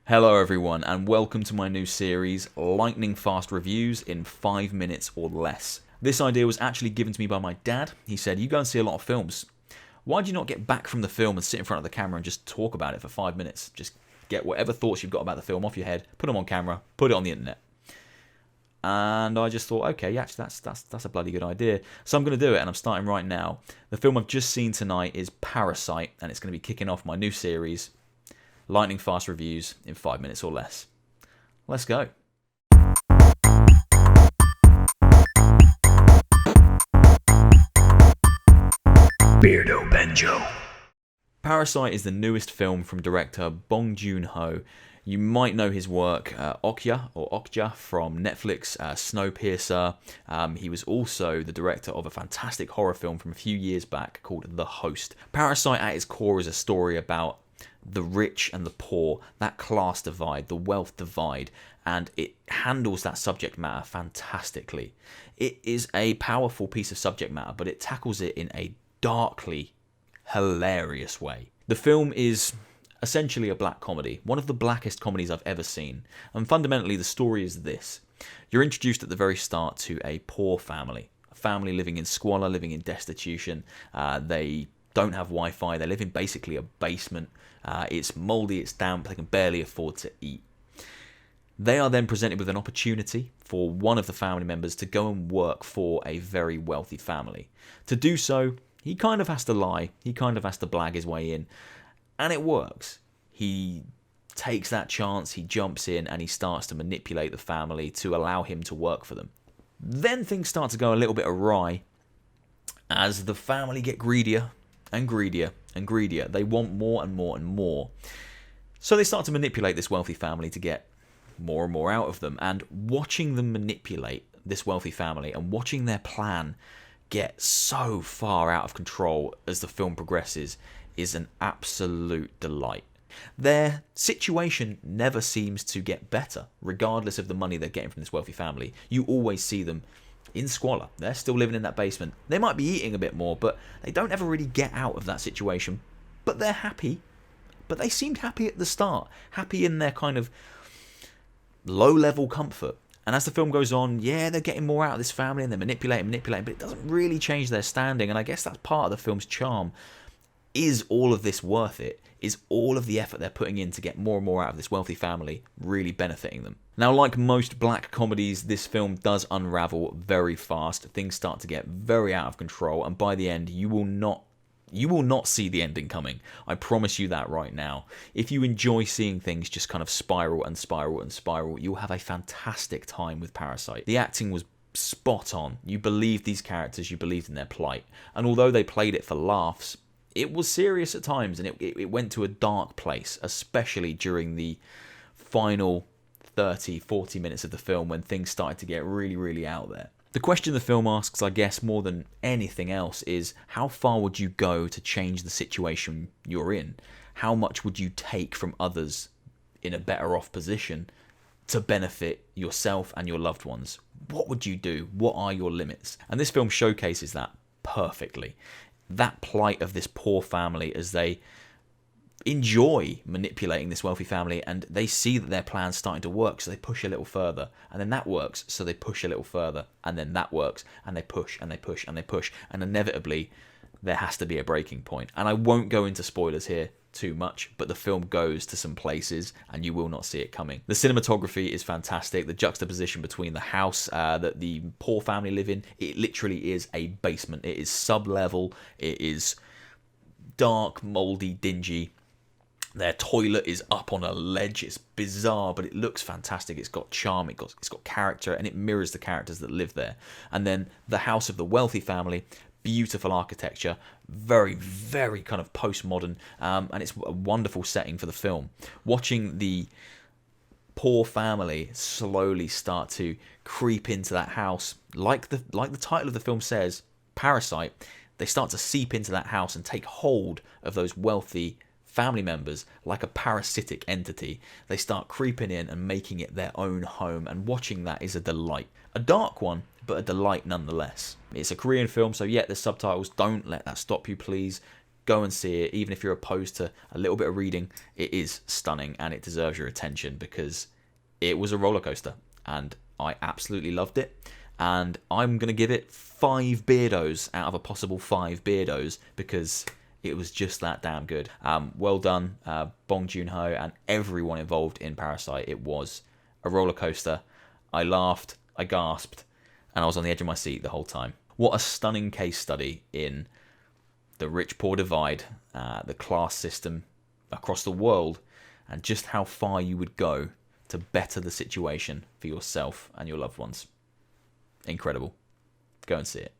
Hello everyone and welcome to my new series, Lightning Fast Reviews in 5 minutes or less. This idea was actually given to me by my dad. He said, you go and see a lot of films. Why do you not get back from the film and sit in front of the camera and just talk about it for 5 minutes? Just get whatever thoughts you've got about the film off your head, put them on camera, put it on the internet. And I just thought, okay, actually that's a bloody good idea. So I'm going to do it, and I'm starting right now. The film I've just seen tonight is Parasite, and it's going to be kicking off my new series, Lightning Fast Reviews in 5 minutes or less. Let's go. Beardo Benjo. Parasite is the newest film from director Bong Joon Ho. You might know his work, Okja from Netflix, Snowpiercer. He was also the director of a fantastic horror film from a few years back called The Host. Parasite at its core is a story about the rich and the poor, that class divide, the wealth divide, and it handles that subject matter fantastically. It is a powerful piece of subject matter, but it tackles it in a darkly hilarious way. The film is essentially a black comedy, one of the blackest comedies I've ever seen, and fundamentally the story is this. You're introduced at the very start to a poor family, a family living in squalor, living in destitution. They don't have Wi-Fi, they live in basically a basement. It's mouldy, it's damp, they can barely afford to eat. They are then presented with an opportunity for one of the family members to go and work for a very wealthy family. To do so, he kind of has to lie, he kind of has to blag his way in, and it works. He takes that chance, he jumps in, and he starts to manipulate the family to allow him to work for them. Then things start to go a little bit awry as the family get greedier and greedier and greedier. They want more and more and more. So they start to manipulate this wealthy family to get more and more out of them. And watching them manipulate this wealthy family and watching their plan get so far out of control as the film progresses is an absolute delight. Their situation never seems to get better, regardless of the money they're getting from this wealthy family. You always see them in squalor. They're still living in that basement. They might be eating a bit more, but they don't ever really get out of that situation. But they're happy. But they seemed happy at the start. Happy in their kind of low-level comfort. And as the film goes on, yeah, they're getting more out of this family and they're manipulating, but it doesn't really change their standing. And I guess that's part of the film's charm. Is all of this worth it? Is all of the effort they're putting in to get more and more out of this wealthy family really benefiting them? Now, like most black comedies, this film does unravel very fast. Things start to get very out of control, and by the end, you will not see the ending coming. I promise you that right now. If you enjoy seeing things just kind of spiral and spiral and spiral, you'll have a fantastic time with Parasite. The acting was spot on. You believed these characters, you believed in their plight. And although they played it for laughs, it was serious at times, and it went to a dark place, especially during the final 30, 40 minutes of the film when things started to get really, really out there. The question the film asks, I guess, more than anything else is, how far would you go to change the situation you're in? How much would you take from others in a better off position to benefit yourself and your loved ones? What would you do? What are your limits? And this film showcases that perfectly. That plight of this poor family as they enjoy manipulating this wealthy family, and they see that their plan's starting to work, so they push a little further, and then that works, so they push a little further, and then that works, and they push and they push and they push, and inevitably there has to be a breaking point. And I won't go into spoilers here too much, but the film goes to some places and you will not see it coming. The cinematography is fantastic. The juxtaposition between the house that the poor family live in, it literally is a basement. It is sub-level, it is dark, mouldy, dingy. Their toilet is up on a ledge. It's bizarre, but it looks fantastic. It's got charm, it's got character, and it mirrors the characters that live there. And then the house of the wealthy family, beautiful architecture, very, very kind of postmodern, and it's a wonderful setting for the film. Watching the poor family slowly start to creep into that house, like the title of the film says, Parasite, they start to seep into that house and take hold of those wealthy family members like a parasitic entity. They start creeping in and making it their own home, and watching that is a delight. A dark one, but a delight nonetheless. It's a Korean film, so yeah, the subtitles, don't let that stop you, please. Go and see it. Even if you're opposed to a little bit of reading, it is stunning and it deserves your attention because it was a roller coaster and I absolutely loved it. And I'm going to give it 5 Beardos out of a possible 5 Beardos because it was just that damn good. Well done, Bong Joon Ho and everyone involved in Parasite. It was a roller coaster. I laughed, I gasped, and I was on the edge of my seat the whole time. What a stunning case study in the rich-poor divide, the class system across the world, and just how far you would go to better the situation for yourself and your loved ones. Incredible. Go and see it.